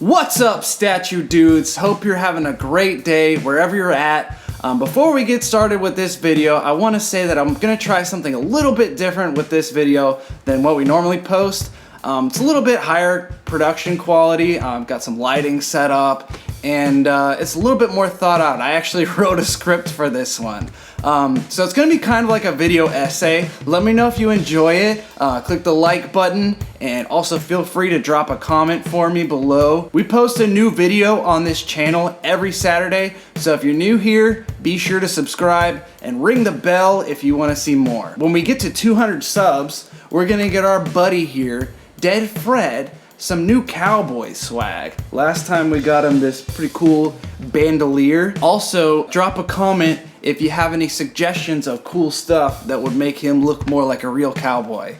What's up, statue dudes? Hope you're having a great day wherever you're at. Before we get started with this video, I want to say that I'm going to try something a little bit different with this video than what we normally post. It's a little bit higher production quality. I've got some lighting set up, and it's a little bit more thought out. I actually wrote a script for this one. So it's gonna be kind of like a video essay. Let me know if you enjoy it. Click the like button, and also feel free to drop a comment for me below. We post a new video on this channel every Saturday, so if you're new here, be sure to subscribe and ring the bell if you wanna see more. When we get to 200 subs, we're gonna get our buddy here, Dead Fred, some new cowboy swag. Last time we got him this pretty cool bandolier. Also, drop a comment if you have any suggestions of cool stuff that would make him look more like a real cowboy.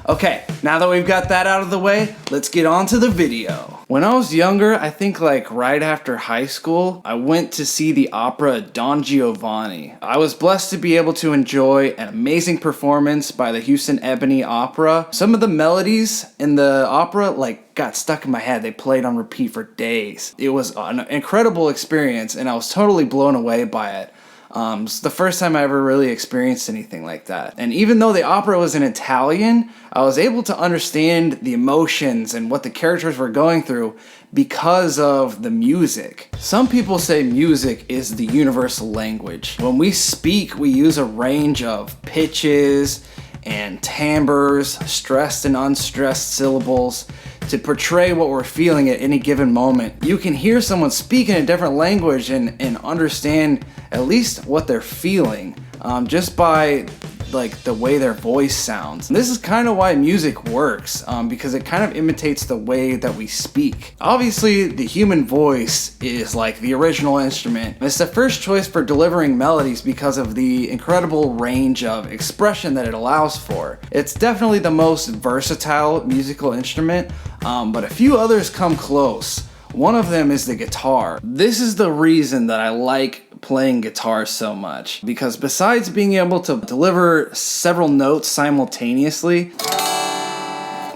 Okay, now that we've got that out of the way, let's get on to the video. When I was younger, I think like right after high school, I went to see the opera Don Giovanni. I was blessed to be able to enjoy an amazing performance by the Houston Ebony Opera. Some of the melodies in the opera got stuck in my head. They played on repeat for days. It was an incredible experience, and I was totally blown away by it. It's the first time I ever really experienced anything like that. And even though the opera was in Italian, I was able to understand the emotions and what the characters were going through because of the music. Some people say music is the universal language. When we speak, we use a range of pitches and timbres, stressed and unstressed syllables, to portray what we're feeling at any given moment. You can hear someone speak in a different language and understand at least what they're feeling just by the way their voice sounds. And this is kind of why music works, because it kind of imitates the way that we speak. Obviously, the human voice is like the original instrument. It's the first choice for delivering melodies because of the incredible range of expression that it allows for. It's definitely the most versatile musical instrument, but a few others come close. One of them is the guitar. This is the reason that I like playing guitar so much, because besides being able to deliver several notes simultaneously,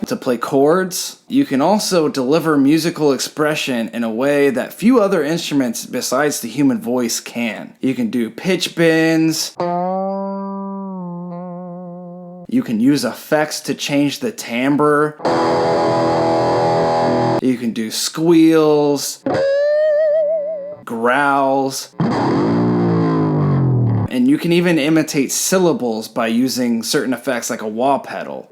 to play chords, you can also deliver musical expression in a way that few other instruments besides the human voice can. You can do pitch bends. You can use effects to change the timbre. You can do squeals, growls, and you can even imitate syllables by using certain effects like a wah pedal.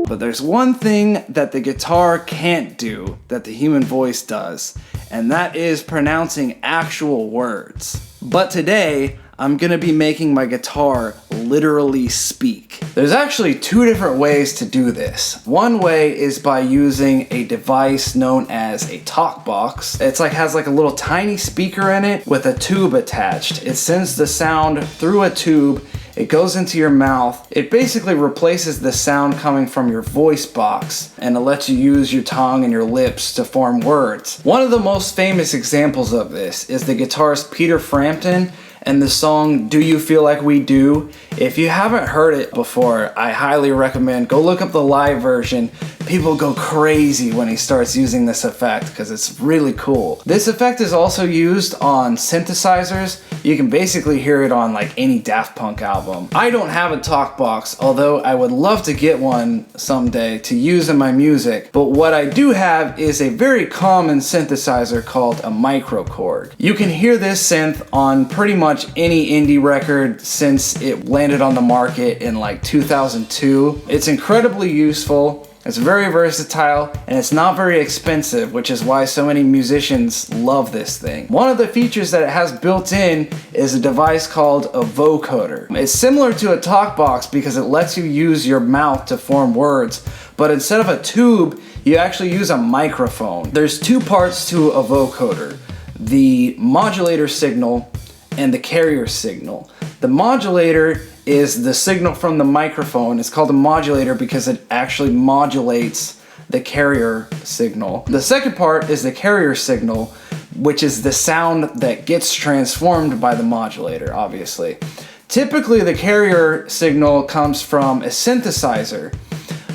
But there's one thing that the guitar can't do that the human voice does, and that is pronouncing actual words. But today, I'm gonna be making my guitar literally speak. There's actually two different ways to do this. One way is by using a device known as a talk box. Has a little tiny speaker in it with a tube attached. It sends the sound through a tube. It goes into your mouth. It basically replaces the sound coming from your voice box, and it lets you use your tongue and your lips to form words. One of the most famous examples of this is the guitarist Peter Frampton and the song Do You Feel Like We Do. If you haven't heard it before, I highly recommend go look up the live version. People go crazy when he starts using this effect because it's really cool. This effect is also used on synthesizers. You can basically hear it on any Daft Punk album. I don't have a talk box, although I would love to get one someday to use in my music. But what I do have is a very common synthesizer called a MicroKorg. You can hear this synth on pretty much any indie record since it landed on the market in 2002. It's incredibly useful. It's very versatile, and it's not very expensive, which is why so many musicians love this thing. One of the features that it has built in is a device called a vocoder. It's similar to a talk box because it lets you use your mouth to form words, but instead of a tube, you actually use a microphone. There's two parts to a vocoder: the modulator signal and the carrier signal. The modulator is the signal from the microphone. It's called a modulator because it actually modulates the carrier signal. The second part is the carrier signal, which is the sound that gets transformed by the modulator, obviously. Typically, the carrier signal comes from a synthesizer.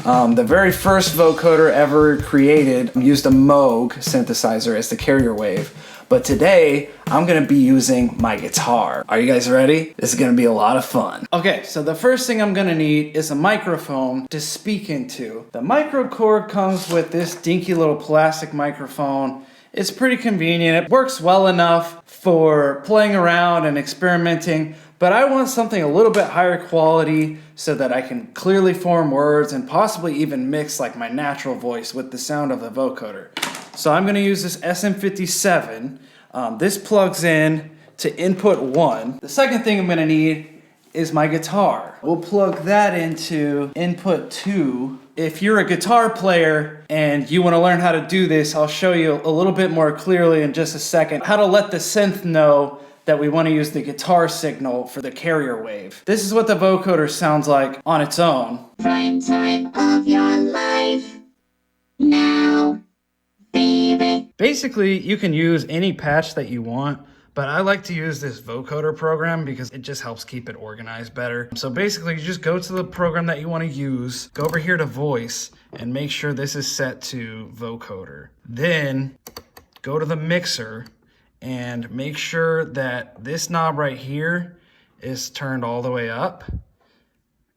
The very first vocoder ever created used a Moog synthesizer as the carrier wave. But today, I'm gonna be using my guitar. Are you guys ready? This is gonna be a lot of fun. Okay, so the first thing I'm gonna need is a microphone to speak into. The MicroKorg comes with this dinky little plastic microphone. It's pretty convenient. It works well enough for playing around and experimenting, but I want something a little bit higher quality so that I can clearly form words and possibly even mix like my natural voice with the sound of the vocoder. So I'm gonna use this SM57. This plugs in to input 1. The second thing I'm gonna need is my guitar. We'll plug that into input 2. If you're a guitar player and you wanna learn how to do this, I'll show you a little bit more clearly in just a second how to let the synth know that we wanna use the guitar signal for the carrier wave. This is what the vocoder sounds like on its own. Prime time of your life now. Basically, you can use any patch that you want, but I like to use this vocoder program because it just helps keep it organized better. So basically, you just go to the program that you want to use, go over here to voice, and make sure this is set to vocoder. Then go to the mixer and make sure that this knob right here is turned all the way up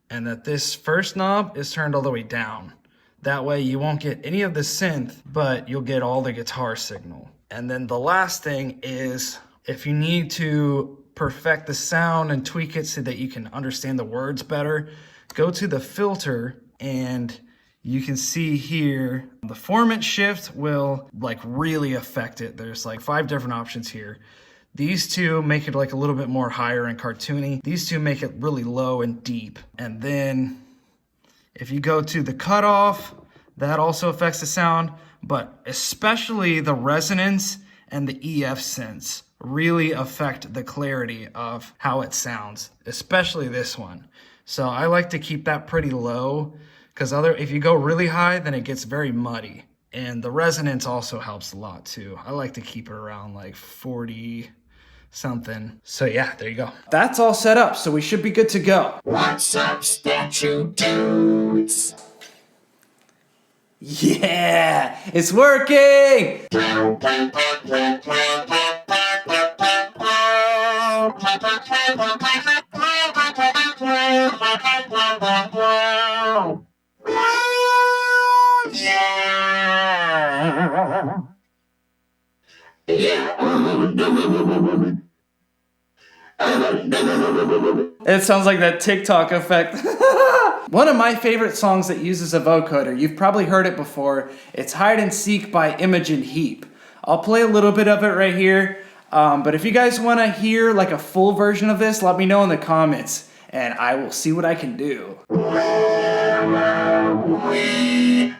and that this first knob is turned all the way down. That way you won't get any of the synth, but you'll get all the guitar signal. And then the last thing is, if you need to perfect the sound and tweak it so that you can understand the words better, go to the filter and you can see here, the formant shift will like really affect it. There's like 5 different options here. These two make it like a little bit more higher and cartoony. These two make it really low and deep. And then if you go to the cutoff, that also affects the sound, but especially the resonance and the EF synths really affect the clarity of how it sounds, especially this one. So I like to keep that pretty low because if you go really high, then it gets very muddy. And the resonance also helps a lot too. I like to keep it around like 40 something. So yeah, there you go. That's all set up, so we should be good to go. What's up, statue dudes? Yeah, it's working! It sounds like that TikTok effect. One of my favorite songs that uses a vocoder, you've probably heard it before. It's Hide and Seek by Imogen Heap. I'll play a little bit of it right here. But if you guys want to hear like a full version of this, let me know in the comments and I will see what I can do. Where are we?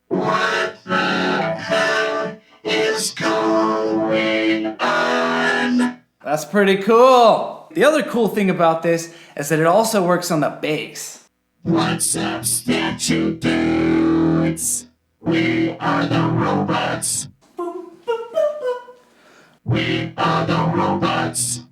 What the hell is going on? That's pretty cool. The other cool thing about this is that it also works on the bass. What's up, statue dudes? We are the robots. We are the robots.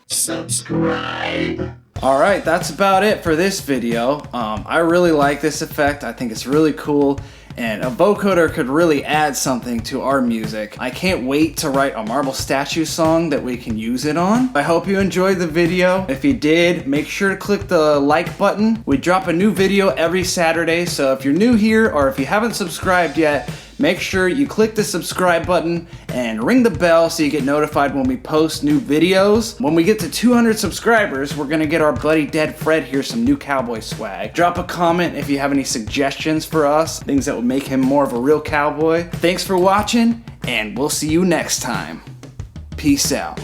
Subscribe. Alright, that's about it for this video. I really like this effect. I think it's really cool. And a vocoder could really add something to our music. I can't wait to write a marble statue song that we can use it on. I hope you enjoyed the video. If you did, make sure to click the like button. We drop a new video every Saturday, so if you're new here or if you haven't subscribed yet, make sure you click the subscribe button and ring the bell so you get notified when we post new videos. When we get to 200 subscribers, we're gonna get our buddy Dead Fred here some new cowboy swag. Drop a comment if you have any suggestions for us, things that would make him more of a real cowboy. Thanks for watching, and we'll see you next time. Peace out.